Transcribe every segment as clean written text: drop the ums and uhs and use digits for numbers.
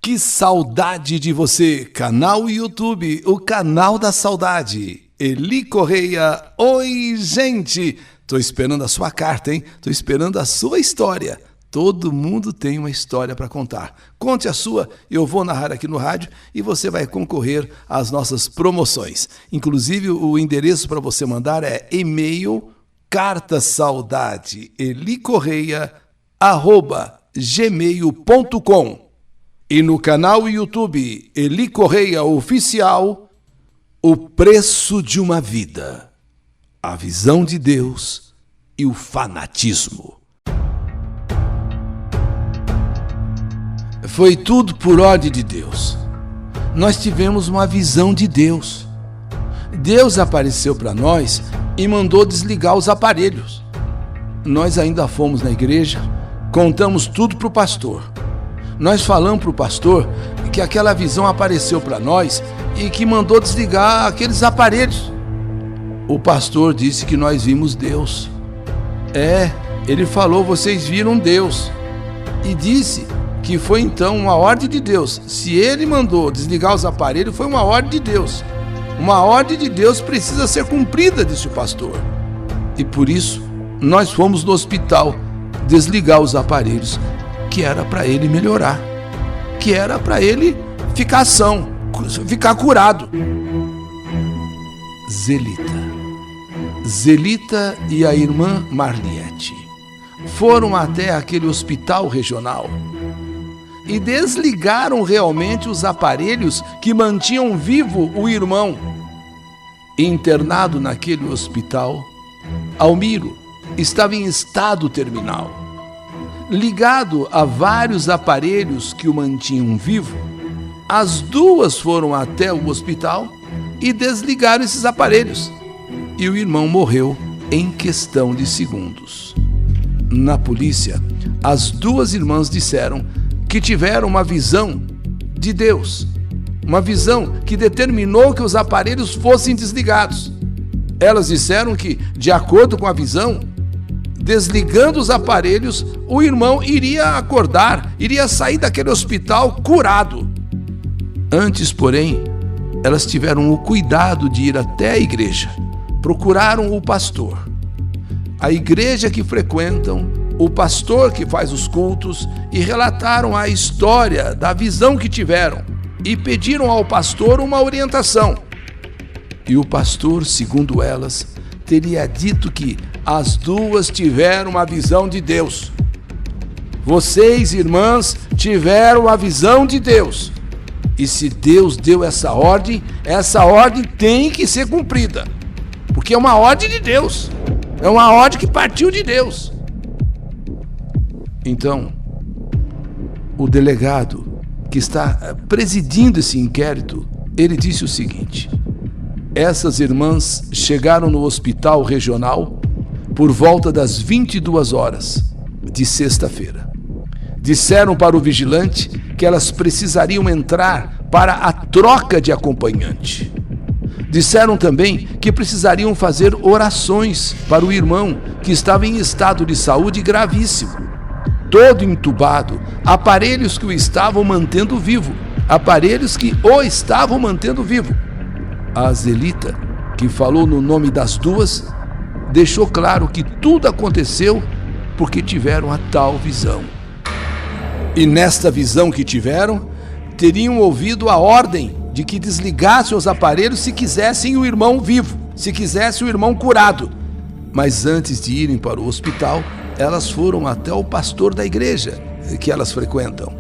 Que saudade de você! Canal YouTube, o canal da saudade. Eli Correia, oi gente! Tô esperando a sua carta, hein? Tô esperando a sua história. Todo mundo tem uma história para contar. Conte a sua, eu vou narrar aqui no rádio e você vai concorrer às nossas promoções. Inclusive, o endereço para você mandar é e-mail cartasaudadeelicorreia@gmail.com. E no canal YouTube Eli Correia Oficial, o preço de uma vida, a visão de Deus e o fanatismo. Foi tudo por ordem de Deus. Nós tivemos uma visão de Deus. Deus apareceu para nós e mandou desligar os aparelhos. Nós ainda fomos na igreja, contamos tudo para o pastor. Nós falamos para o pastor que aquela visão apareceu para nós e que mandou desligar aqueles aparelhos. O pastor disse que nós vimos Deus. Ele falou, vocês viram Deus. E disse que foi então uma ordem de Deus. Se ele mandou desligar os aparelhos, foi uma ordem de Deus. Uma ordem de Deus precisa ser cumprida, disse o pastor. E por isso, nós fomos no hospital desligar os aparelhos, que era para ele melhorar, que era para ele ficar são, ficar curado. Zelita e a irmã Marliette foram até aquele hospital regional e desligaram realmente os aparelhos que mantinham vivo o irmão. Internado naquele hospital, Almiro estava em estado terminal. Ligado a vários aparelhos que o mantinham vivo, as duas foram até o hospital e desligaram esses aparelhos. E o irmão morreu em questão de segundos. Na polícia, as duas irmãs disseram que tiveram uma visão de Deus, uma visão que determinou que os aparelhos fossem desligados. Elas disseram que, de acordo com a visão, desligando os aparelhos, o irmão iria acordar, iria sair daquele hospital curado. Antes, porém, elas tiveram o cuidado de ir até a igreja, procuraram o pastor. A igreja que frequentam, o pastor que faz os cultos, e relataram a história da visão que tiveram e pediram ao pastor uma orientação. E o pastor, segundo elas, teria dito que as duas tiveram uma visão de Deus. Vocês, irmãs, tiveram a visão de Deus. E se Deus deu essa ordem tem que ser cumprida. Porque é uma ordem de Deus. É uma ordem que partiu de Deus. Então, o delegado que está presidindo esse inquérito, ele disse o seguinte: essas irmãs chegaram no hospital regional por volta das 22 horas de sexta-feira. Disseram para o vigilante que elas precisariam entrar para a troca de acompanhante. Disseram também que precisariam fazer orações para o irmão, que estava em estado de saúde gravíssimo, todo entubado, aparelhos que o estavam mantendo vivo, A Zelita, que falou no nome das duas, deixou claro que tudo aconteceu porque tiveram a tal visão. E nesta visão que tiveram, teriam ouvido a ordem de que desligassem os aparelhos se quisessem o irmão vivo, se quisessem o irmão curado. Mas antes de irem para o hospital, elas foram até o pastor da igreja que elas frequentam.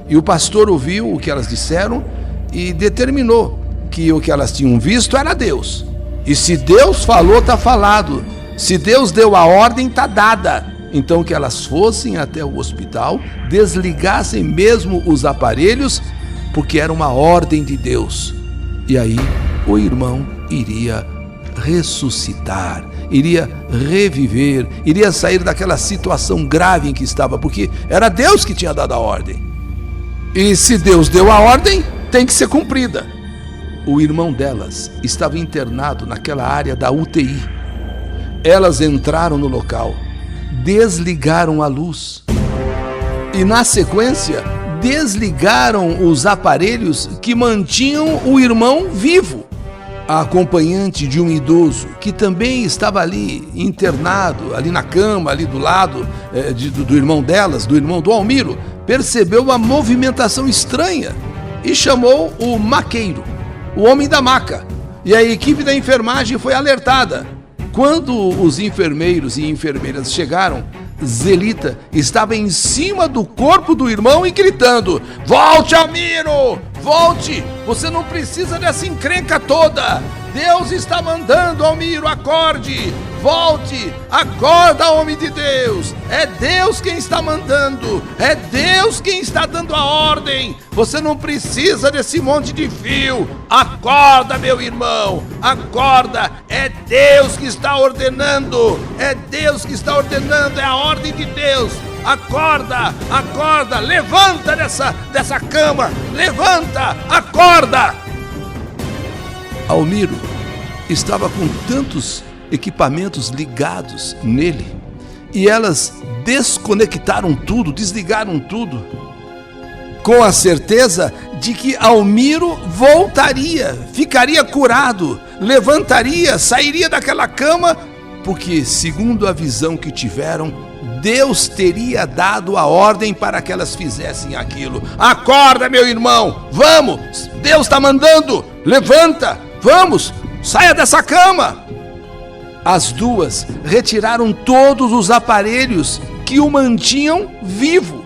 E o pastor ouviu o que elas disseram e determinou que o que elas tinham visto era Deus. E se Deus falou, está falado. Se Deus deu a ordem, está dada. Então que elas fossem até o hospital, desligassem mesmo os aparelhos, porque era uma ordem de Deus. E aí o irmão iria ressuscitar, iria reviver, iria sair daquela situação grave em que estava, porque era Deus que tinha dado a ordem. E se Deus deu a ordem, tem que ser cumprida. O irmão delas estava internado naquela área da UTI. Elas entraram no local, desligaram a luz e, na sequência, desligaram os aparelhos que mantinham o irmão vivo. A acompanhante de um idoso que também estava ali internado, ali na cama, ali do lado do irmão delas, do irmão do Almiro, percebeu uma movimentação estranha e chamou o maqueiro, o homem da maca, e a equipe da enfermagem foi alertada. Quando os enfermeiros e enfermeiras chegaram, Zelita estava em cima do corpo do irmão e gritando: "Volte, Almiro! Volte! Você não precisa dessa encrenca toda! Deus está mandando, Almiro, acorde! Volte! Acorda, homem de Deus! É Deus quem está mandando! É Deus quem está dando a ordem! Você não precisa desse monte de fio! Acorda, meu irmão! Acorda! É Deus que está ordenando! É Deus que está ordenando! É a ordem de Deus! Acorda! Acorda! Levanta dessa cama! Levanta! Acorda! Almiro estava com tantos equipamentos ligados nele e elas desconectaram tudo, desligaram tudo, com a certeza de que Almiro voltaria, ficaria curado, levantaria, sairia daquela cama, porque, segundo a visão que tiveram, Deus teria dado a ordem para que elas fizessem aquilo. Acorda, meu irmão, vamos, Deus está mandando, levanta, vamos, saia dessa cama. As duas retiraram todos os aparelhos que o mantinham vivo.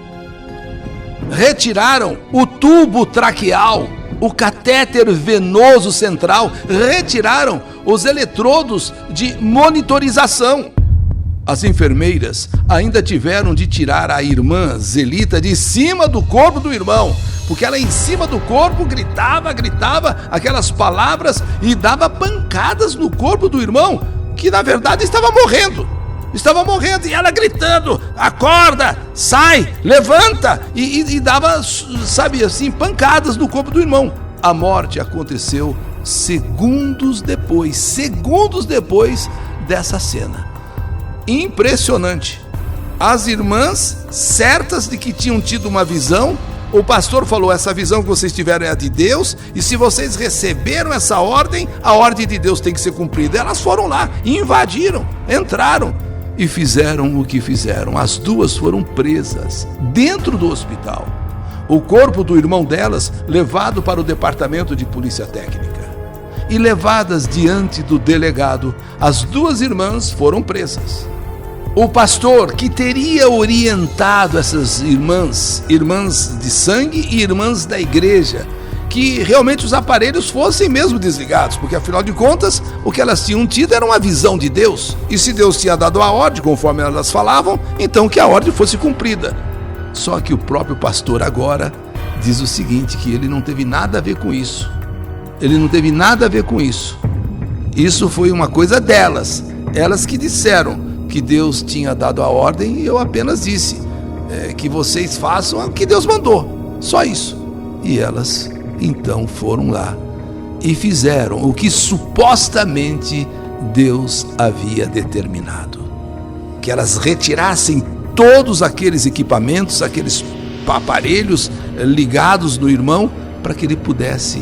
Retiraram o tubo traqueal, o catéter venoso central, retiraram os eletrodos de monitorização. As enfermeiras ainda tiveram de tirar a irmã Zelita de cima do corpo do irmão, porque ela em cima do corpo gritava aquelas palavras e dava pancadas no corpo do irmão, que na verdade estava morrendo, e ela gritando: acorda, sai, levanta, e dava, sabe assim, pancadas no corpo do irmão. A morte aconteceu segundos depois dessa cena. Impressionante. As irmãs, certas de que tinham tido uma visão, o pastor falou: essa visão que vocês tiveram é a de Deus, e se vocês receberam essa ordem, a ordem de Deus tem que ser cumprida. Elas foram lá, invadiram, entraram e fizeram o que fizeram. As duas foram presas dentro do hospital. O corpo do irmão delas levado para o departamento de polícia técnica. E levadas diante do delegado, as duas irmãs foram presas. O pastor que teria orientado essas irmãs de sangue e irmãs da igreja, que realmente os aparelhos fossem mesmo desligados, porque afinal de contas, o que elas tinham tido era uma visão de Deus, e se Deus tinha dado a ordem, conforme elas falavam, então que a ordem fosse cumprida. Só que o próprio pastor agora diz o seguinte, que ele não teve nada a ver com isso. Ele não teve nada a ver com isso. Isso foi uma coisa delas, elas que disseram que Deus tinha dado a ordem, e eu apenas disse que vocês façam o que Deus mandou, só isso. E elas então foram lá e fizeram o que supostamente Deus havia determinado, que elas retirassem todos aqueles equipamentos, aqueles aparelhos ligados no irmão, para que ele pudesse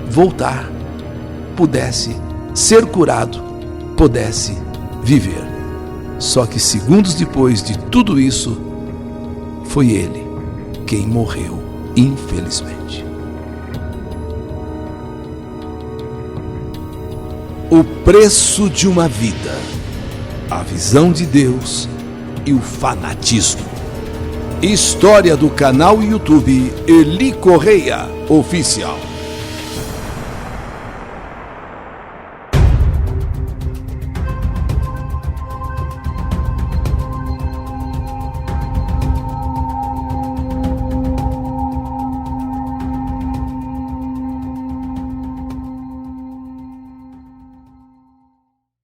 voltar, pudesse ser curado, pudesse viver. Só que segundos depois de tudo isso, foi ele quem morreu, infelizmente. O preço de uma vida, a visão de Deus e o fanatismo. História do canal YouTube Eli Correia Oficial.